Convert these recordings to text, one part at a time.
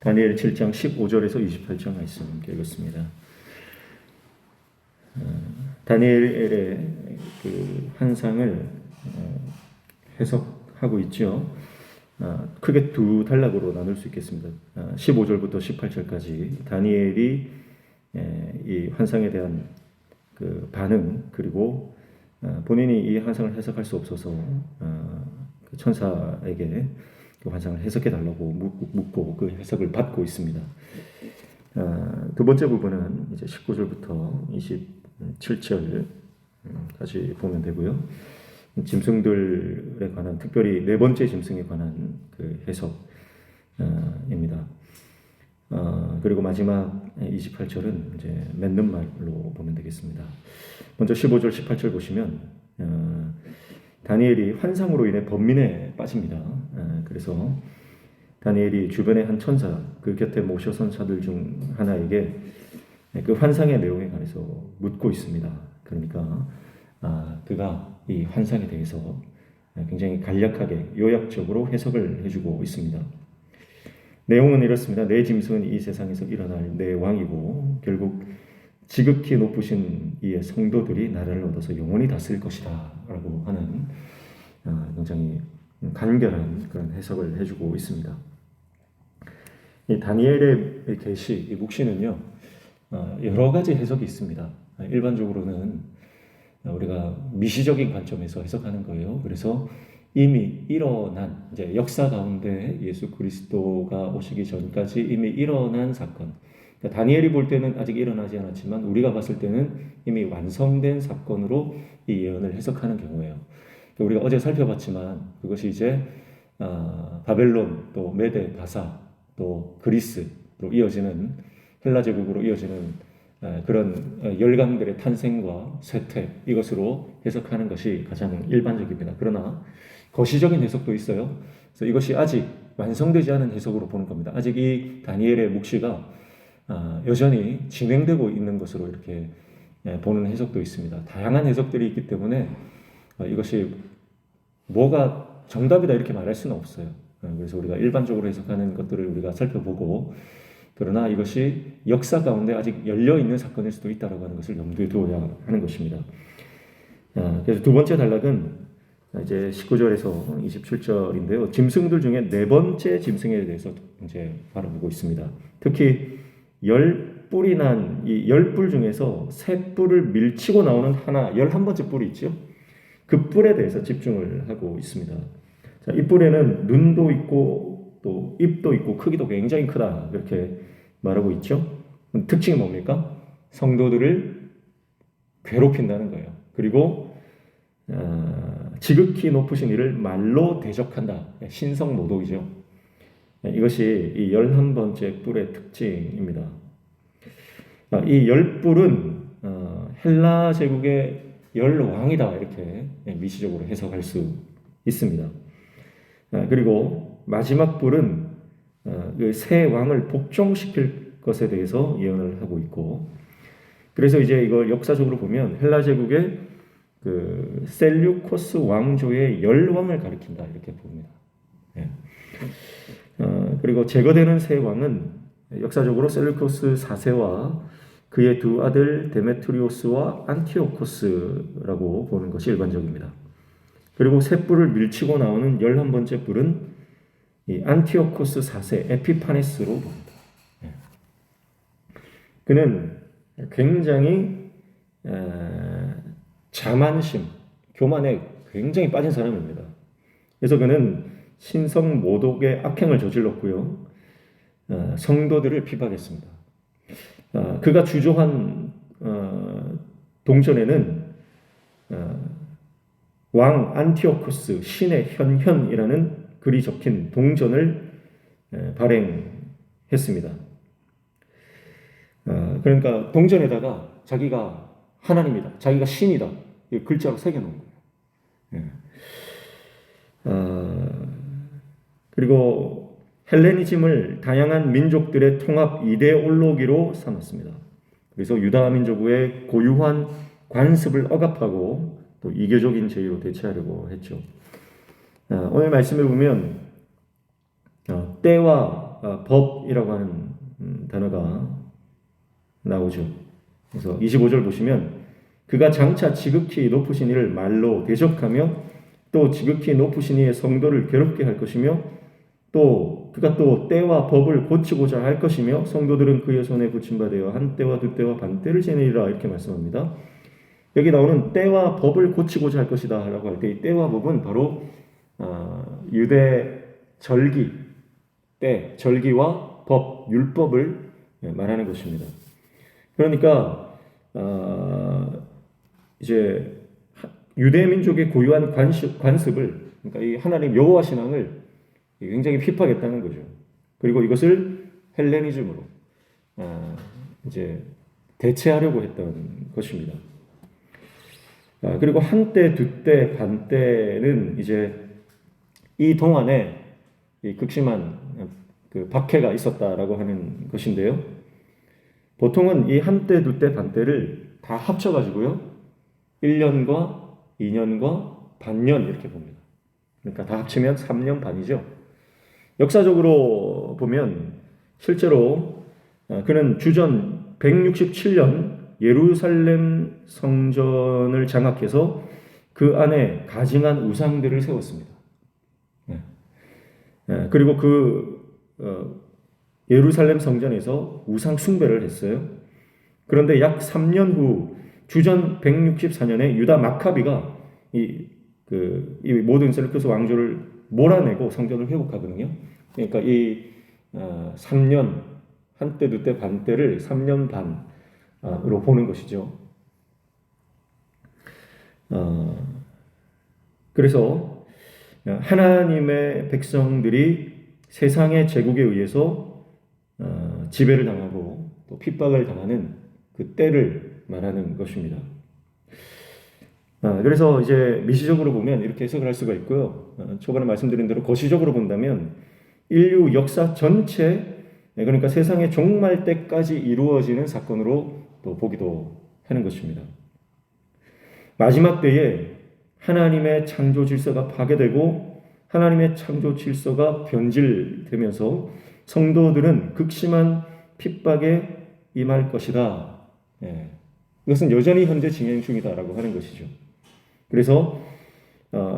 다니엘 7장 15절에서 28절 말씀 읽었습니다. 다니엘의 그 환상을 해석하고 있죠. 크게 두 단락으로 나눌 수 있겠습니다. 15절부터 18절까지 다니엘이 이 환상에 대한 그 반응, 그리고 본인이 이 환상을 해석할 수 없어서 그 천사에게 그 환상을 해석해 달라고 묻고 그 해석을 받고 있습니다. 두 번째 부분은 이제 19절부터 27절까지 보면 되고요. 짐승들에 관한, 특별히 네 번째 짐승에 관한 그 해석입니다. 그리고 마지막 28절은 이제 맺는 말로 보면 되겠습니다. 먼저 15절, 18절 보시면 다니엘이 환상으로 인해 번민에 빠집니다. 그래서 다니엘이 주변의 한 천사, 그 곁에 모셔선 자들 중 하나에게 그 환상의 내용에 관해서 묻고 있습니다. 그러니까 그가 이 환상에 대해서 굉장히 간략하게 요약적으로 해석을 해주고 있습니다. 내용은 이렇습니다. 내 짐승은 이 세상에서 일어날 내 왕이고 결국 지극히 높으신 이의 성도들이 나라를 얻어서 영원히 다스릴 것이다 라고 하는 굉장히 간결한 그런 해석을 해주고 있습니다. 이 다니엘의 계시, 이 묵시는요 여러 가지 해석이 있습니다. 일반적으로는 우리가 미시적인 관점에서 해석하는 거예요. 그래서 이미 일어난, 이제 역사 가운데 예수 그리스도가 오시기 전까지 이미 일어난 사건, 그러니까 다니엘이 볼 때는 아직 일어나지 않았지만 우리가 봤을 때는 이미 완성된 사건으로 이 예언을 해석하는 경우예요. 우리가 어제 살펴봤지만 그것이 이제 바벨론, 또 메데, 바사, 또 그리스로 이어지는, 헬라 제국으로 이어지는 그런 열강들의 탄생과 쇠퇴, 이것으로 해석하는 것이 가장 일반적입니다. 그러나 거시적인 해석도 있어요. 그래서 이것이 아직 완성되지 않은 해석으로 보는 겁니다. 아직 이 다니엘의 묵시가 여전히 진행되고 있는 것으로 이렇게 보는 해석도 있습니다. 다양한 해석들이 있기 때문에 이것이 뭐가 정답이다 이렇게 말할 수는 없어요. 그래서 우리가 일반적으로 해석하는 것들을 우리가 살펴보고, 그러나 이것이 역사 가운데 아직 열려있는 사건일 수도 있다고 하는 것을 염두에 두어야 하는 것입니다. 그래서 두 번째 단락은 이제 19절에서 27절인데요. 짐승들 중에 네 번째 짐승에 대해서 이제 바라보고 있습니다. 특히 10뿔이 난 이 10뿔 중에서 3뿔을 밀치고 나오는 하나, 11번째 뿔이 있죠. 그 뿔에 대해서 집중을 하고 있습니다. 자, 이 뿔에는 눈도 있고 또 입도 있고 크기도 굉장히 크다 이렇게 말하고 있죠. 특징이 뭡니까? 성도들을 괴롭힌다는 거예요. 그리고 지극히 높으신 이를 말로 대적한다. 신성모독이죠. 이것이 이 11번째 뿔의 특징입니다. 이 10뿔은 헬라 제국의 10왕이다 이렇게 미시적으로 해석할 수 있습니다. 그리고 마지막 뿔은 그 세 왕을 복종시킬 것에 대해서 예언을 하고 있고, 그래서 이제 이걸 역사적으로 보면 헬라 제국의 그 셀류코스 왕조의 10왕을 가리킨다 이렇게 봅니다. 그리고 제거되는 세 왕은 역사적으로 셀류코스 4세와 그의 두 아들 데메트리오스와 안티오코스라고 보는 것이 일반적입니다. 그리고 세 뿔을 밀치고 나오는 11번째 뿔은 이 안티오코스 4세 에피파네스로 봅니다. 그는 굉장히 자만심, 교만에 굉장히 빠진 사람입니다. 그래서 그는 신성 모독의 악행을 저질렀고요. 성도들을 비박했습니다. 그가 주조한 동전에는 왕 안티오코스 신의 현현이라는 글이 적힌 동전을 발행했습니다. 그러니까 동전에다가 자기가 하나님이다, 자기가 신이다 이 글자로 새겨놓은 거예요. 그리고 헬레니즘을 다양한 민족들의 통합 이데올로기로 삼았습니다. 그래서 유다 민족의 고유한 관습을 억압하고 또 이교적인 제의로 대체하려고 했죠. 오늘 말씀을 보면 때와 법이라고 하는 단어가 나오죠. 그래서 25절 보시면 그가 장차 지극히 높으신 이를 말로 대적하며 또 지극히 높으신 이의 성도를 괴롭게 할 것이며 또 그가 또 때와 법을 고치고자 할 것이며 성도들은 그의 손에 붙임받아 한 때와 두 때와 반 때를 지내리라 이렇게 말씀합니다. 여기 나오는 때와 법을 고치고자 할 것이다 라고 할 때 이 때와 법은 바로 유대 절기, 때, 절기와 법, 율법을 말하는 것입니다. 그러니까 이제 유대 민족의 고유한 관습을, 그러니까 이 하나님 여호와 신앙을 굉장히 핍박했다는 거죠. 그리고 이것을 헬레니즘으로 이제 대체하려고 했던 것입니다. 그리고 한때, 두때, 반때는 이제 이 동안에 이 극심한 그 박해가 있었다라고 하는 것인데요. 보통은 이 한때, 두때, 반때를 다 합쳐가지고요. 1년과 2년과 반년 이렇게 봅니다. 그러니까 다 합치면 3년 반이죠. 역사적으로 보면 실제로 그는 주전 167년 예루살렘 성전을 장악해서 그 안에 가증한 우상들을 세웠습니다. 그리고 예루살렘 성전에서 우상 숭배를 했어요. 그런데 약 3년 후 주전 164년에 유다 마카비가 이 모든 셀루키스 왕조를 몰아내고 성전을 회복하거든요. 그러니까 이 3년 한때 두때 반때를 3년 반으로 보는 것이죠. 그래서 하나님의 백성들이 세상의 제국에 의해서 지배를 당하고 또 핍박을 당하는 그 때를 말하는 것입니다. 그래서 이제 미시적으로 보면 이렇게 해석을 할 수가 있고요. 초반에 말씀드린 대로 거시적으로 본다면 인류 역사 전체, 그러니까 세상의 종말 때까지 이루어지는 사건으로 또 보기도 하는 것입니다. 마지막 때에 하나님의 창조 질서가 파괴되고 하나님의 창조 질서가 변질되면서 성도들은 극심한 핍박에 임할 것이다. 이것은 여전히 현재 진행 중이다라고 하는 것이죠. 그래서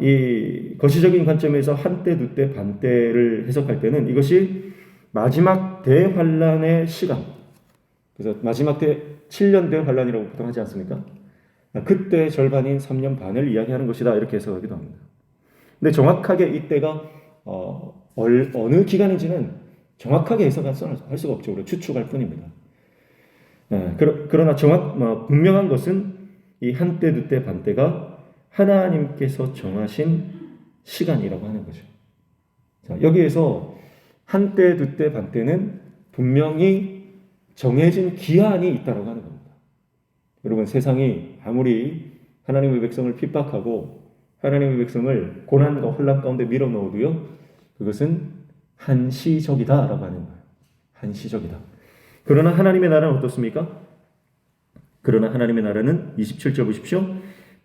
이 거시적인 관점에서 한때, 두때, 반때를 해석할 때는 이것이 마지막 대환란의 시간, 그래서 마지막 때 7년 대환란이라고 보통 하지 않습니까? 그때 절반인 3년 반을 이야기하는 것이다 이렇게 해석하기도 합니다. 근데 정확하게 이때가 어느 기간인지는 정확하게 해석할 수가 없죠. 우리가 추측할 뿐입니다. 그러나 분명한 것은 이 한때, 두때, 반때가 하나님께서 정하신 시간이라고 하는 거죠. 자, 여기에서 한때, 두때, 반때는 분명히 정해진 기한이 있다고 하는 겁니다. 여러분, 세상이 아무리 하나님의 백성을 핍박하고 하나님의 백성을 고난과 혼란 가운데 밀어넣어도요, 그것은 한시적이다라고 하는 거예요. 한시적이다. 그러나 하나님의 나라는 어떻습니까? 그러나 하나님의 나라는 27절 보십시오.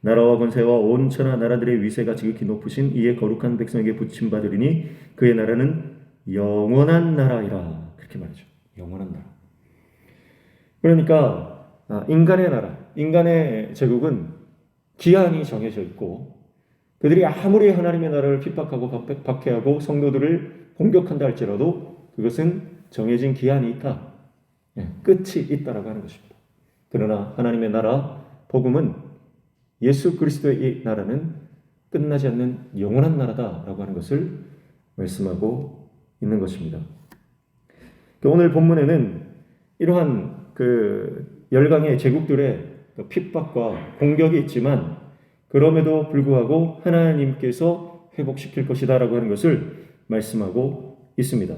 나라와 권세와 온 천하 나라들의 위세가 지극히 높으신 이의 거룩한 백성에게 붙임받으리니 그의 나라는 영원한 나라이라. 그렇게 말하죠. 영원한 나라. 그러니까 인간의 나라, 인간의 제국은 기한이 정해져 있고 그들이 아무리 하나님의 나라를 핍박하고 박해하고 성도들을 공격한다 할지라도 그것은 정해진 기한이 있다. 끝이 있다라고 하는 것입니다. 그러나 하나님의 나라, 복음은 예수 그리스도의 이 나라는 끝나지 않는 영원한 나라다라고 하는 것을 말씀하고 있는 것입니다. 오늘 본문에는 이러한 열강의 제국들의 핍박과 공격이 있지만 그럼에도 불구하고 하나님께서 회복시킬 것이다라고 하는 것을 말씀하고 있습니다.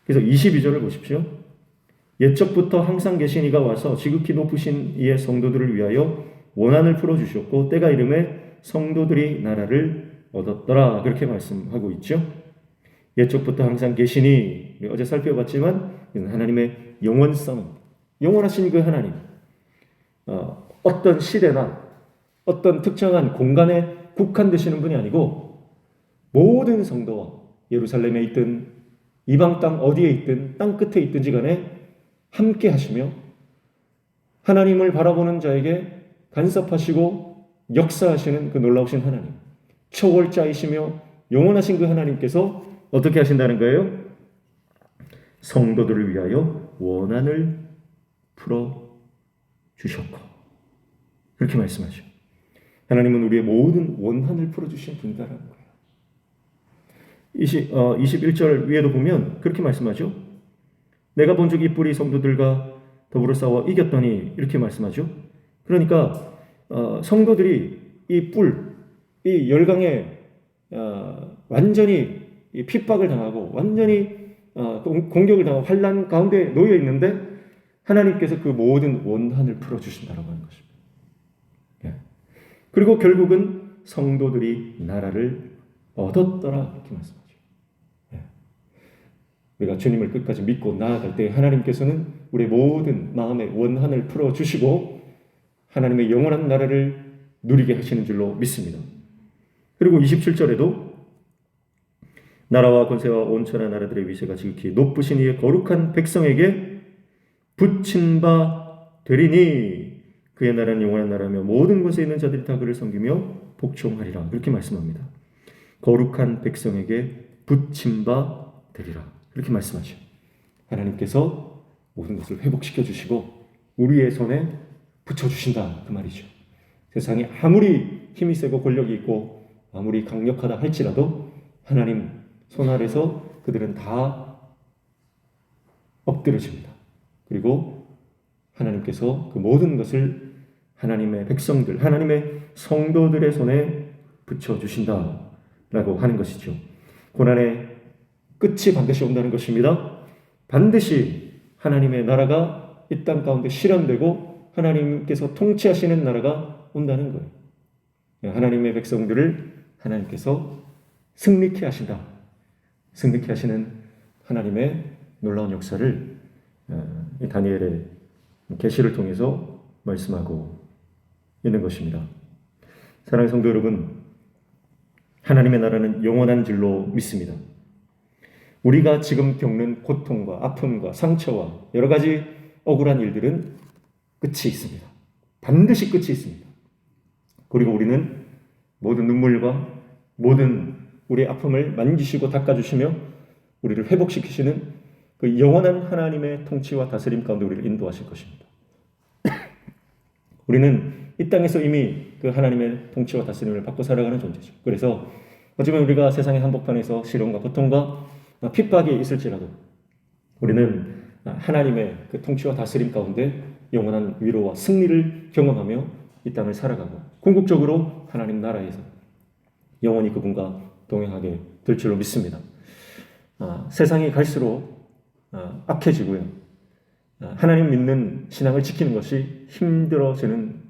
그래서 22절을 보십시오. 옛적부터 항상 계신 이가 와서 지극히 높으신 이의 성도들을 위하여 원한을 풀어주셨고 때가 이름에 성도들이 나라를 얻었더라. 그렇게 말씀하고 있죠. 옛적부터 항상 계시니 어제 살펴봤지만 하나님의 영원성, 영원하신 그 하나님, 어떤 시대나 어떤 특정한 공간에 국한되시는 분이 아니고 모든 성도와 예루살렘에 있든 이방 땅 어디에 있든 땅 끝에 있든지 간에 함께 하시며 하나님을 바라보는 자에게 간섭하시고 역사하시는 그 놀라우신 하나님, 초월자이시며 영원하신 그 하나님께서 어떻게 하신다는 거예요? 성도들을 위하여 원한을 풀어 주셨고, 그렇게 말씀하죠. 하나님은 우리의 모든 원한을 풀어주신 분이다라는 거예요. 21절 위에도 보면 그렇게 말씀하죠. 내가 본즉 이 뿔이 성도들과 더불어 싸워 이겼더니, 이렇게 말씀하죠. 그러니까 성도들이 이 뿔, 이 열강에 완전히 핍박을 당하고 완전히 공격을 당하고 환난 가운데 놓여 있는데 하나님께서 그 모든 원한을 풀어주신다라고 하는 것입니다. 예. 그리고 결국은 성도들이 나라를 얻었더라, 이렇게 말씀하죠. 예. 우리가 주님을 끝까지 믿고 나아갈 때 하나님께서는 우리의 모든 마음의 원한을 풀어주시고 하나님의 영원한 나라를 누리게 하시는 줄로 믿습니다. 그리고 27절에도 나라와 권세와 온천한 나라들의 위세가 지극히 높으신 이의 거룩한 백성에게 붙임 바 되리니 그의 나라는 영원한 나라며 모든 곳에 있는 자들이 다 그를 섬기며 복종하리라, 그렇게 말씀합니다. 거룩한 백성에게 붙임 바 되리라, 그렇게 말씀하죠. 하나님께서 모든 것을 회복시켜 주시고 우리의 손에 붙여주신다, 그 말이죠. 세상이 아무리 힘이 세고 권력이 있고 아무리 강력하다 할지라도 하나님 손 아래서 그들은 다 엎드려집니다. 그리고 하나님께서 그 모든 것을 하나님의 백성들, 하나님의 성도들의 손에 붙여주신다라고 하는 것이죠. 고난의 끝이 반드시 온다는 것입니다. 반드시 하나님의 나라가 이 땅 가운데 실현되고 하나님께서 통치하시는 나라가 온다는 거예요. 하나님의 백성들을 하나님께서 승리케 하신다. 승리케 하시는 하나님의 놀라운 역사를 다니엘의 계시를 통해서 말씀하고 있는 것입니다. 사랑하는 성도 여러분, 하나님의 나라는 영원한 줄로 믿습니다. 우리가 지금 겪는 고통과 아픔과 상처와 여러 가지 억울한 일들은 끝이 있습니다. 반드시 끝이 있습니다. 그리고 우리는 모든 눈물과 모든 우리의 아픔을 만지시고 닦아주시며 우리를 회복시키시는 그 영원한 하나님의 통치와 다스림 가운데 우리를 인도하실 것입니다. 우리는 이 땅에서 이미 그 하나님의 통치와 다스림을 받고 살아가는 존재죠. 그래서 어쩌면 우리가 세상의 한복판에서 시련과 고통과 핍박이 있을지라도 우리는 하나님의 그 통치와 다스림 가운데 영원한 위로와 승리를 경험하며 이 땅을 살아가고 궁극적으로 하나님 나라에서 영원히 그분과 동행하게 될 줄로 믿습니다. 세상이 갈수록 악해지고요. 하나님 믿는 신앙을 지키는 것이 힘들어지는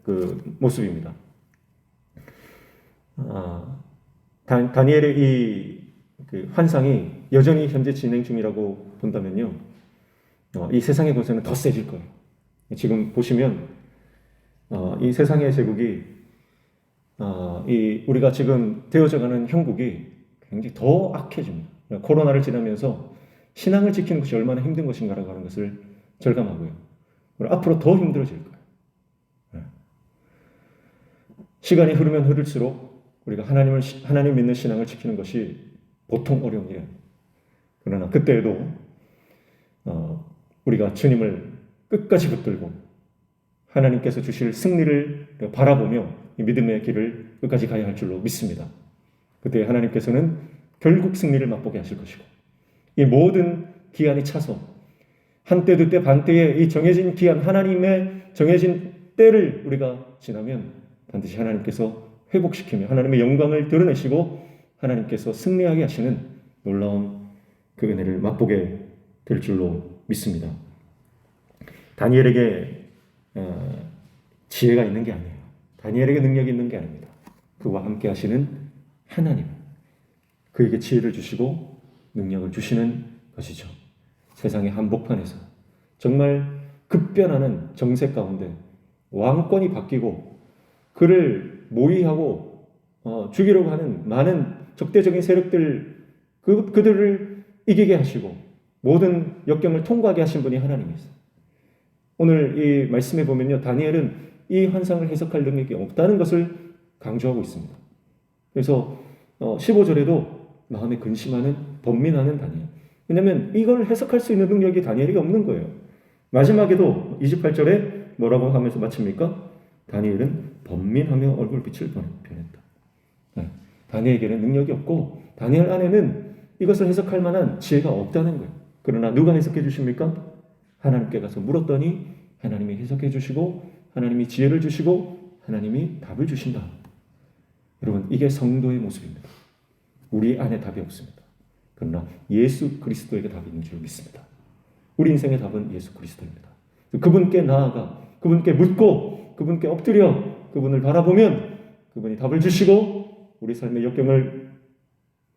그 모습입니다. 다니엘의 그 환상이 여전히 현재 진행 중이라고 본다면요, 이 세상의 권세는 더 세질 거예요. 지금 보시면 이 세상의 제국이 우리가 지금 되어져가는 형국이 굉장히 더 악해집니다. 코로나를 지나면서 신앙을 지키는 것이 얼마나 힘든 것인가라고 하는 것을 절감하고요. 그리고 앞으로 더 힘들어질 거예요. 시간이 흐르면 흐를수록 우리가 하나님 믿는 신앙을 지키는 것이 보통 어려운 일이에요. 그러나 그때에도 우리가 주님을 끝까지 붙들고 하나님께서 주실 승리를 바라보며 이 믿음의 길을 끝까지 가야 할 줄로 믿습니다. 그때 하나님께서는 결국 승리를 맛보게 하실 것이고 이 모든 기한이 차서 한때 그때 반때에 이 정해진 기한, 하나님의 정해진 때를 우리가 지나면 반드시 하나님께서 회복시키며 하나님의 영광을 드러내시고 하나님께서 승리하게 하시는 놀라운 그 은혜를 맛보게 될 줄로 믿습니다. 다니엘에게 지혜가 있는 게 아니에요. 다니엘에게 능력이 있는 게 아닙니다. 그와 함께 하시는 하나님, 그에게 지혜를 주시고 능력을 주시는 것이죠. 세상의 한복판에서 정말 급변하는 정세 가운데 왕권이 바뀌고 그를 모의하고 죽이려고 하는 많은 적대적인 세력들 그들을 이기게 하시고 모든 역경을 통과하게 하신 분이 하나님이세요. 오늘 이 말씀에 보면요, 다니엘은 이 환상을 해석할 능력이 없다는 것을 강조하고 있습니다. 그래서 15절에도 마음에 근심하는 번민하는 다니엘. 왜냐하면 이걸 해석할 수 있는 능력이 다니엘에게 없는 거예요. 마지막에도 28절에 뭐라고 하면서 마칩니까? 다니엘은 번민하며 얼굴빛을 변했다. 다니엘에게는 능력이 없고 다니엘 안에는 이것을 해석할 만한 지혜가 없다는 거예요. 그러나 누가 해석해 주십니까? 하나님께 가서 물었더니 하나님이 해석해 주시고 하나님이 지혜를 주시고 하나님이 답을 주신다. 여러분, 이게 성도의 모습입니다. 우리 안에 답이 없습니다. 그러나 예수 그리스도에게 답이 있는 줄 믿습니다. 우리 인생의 답은 예수 그리스도입니다. 그분께 나아가 그분께 묻고 그분께 엎드려 그분을 바라보면 그분이 답을 주시고 우리 삶의 역경을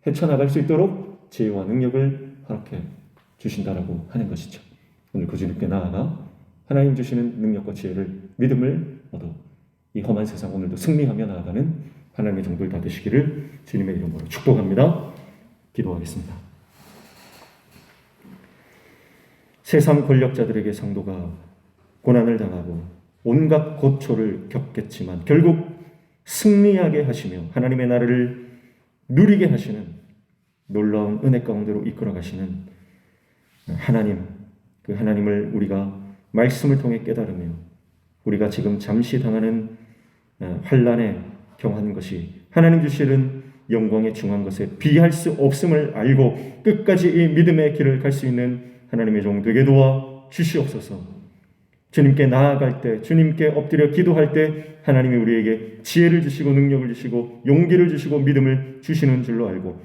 헤쳐나갈 수 있도록 지혜와 능력을 허락해 주신다라고 하는 것이죠. 오늘 그 주님께 나아가 하나님 주시는 능력과 지혜를 믿음을 얻어 이 험한 세상 오늘도 승리하며 나아가는 하나님의 종들 다 되시기를 주님의 이름으로 축복합니다. 기도하겠습니다. 세상 권력자들에게 성도가 고난을 당하고 온갖 고초를 겪겠지만 결국 승리하게 하시며 하나님의 나라를 누리게 하시는 놀라운 은혜 가운데로 이끌어 가시는 하나님, 그 하나님을 우리가 말씀을 통해 깨달으며 우리가 지금 잠시 당하는 환난에 경한 것이 하나님 주시는 영광에 중한 것에 비할 수 없음을 알고 끝까지 이 믿음의 길을 갈 수 있는 하나님의 종 되게 도와 주시옵소서. 주님께 나아갈 때, 주님께 엎드려 기도할 때 하나님이 우리에게 지혜를 주시고 능력을 주시고 용기를 주시고 믿음을 주시는 줄로 알고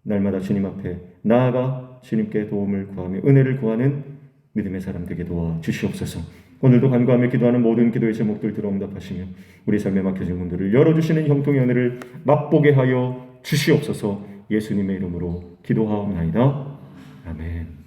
날마다 주님 앞에 나아가 주님께 도움을 구하며 은혜를 구하는 믿음의 사람 되게 도와 주시옵소서. 오늘도 간구하며 기도하는 모든 기도의 제목들 들어 응답하시며 우리 삶에 막혀진 문들을 열어주시는 형통의 은혜를 맛보게 하여 주시옵소서. 예수님의 이름으로 기도하옵나이다. 아멘.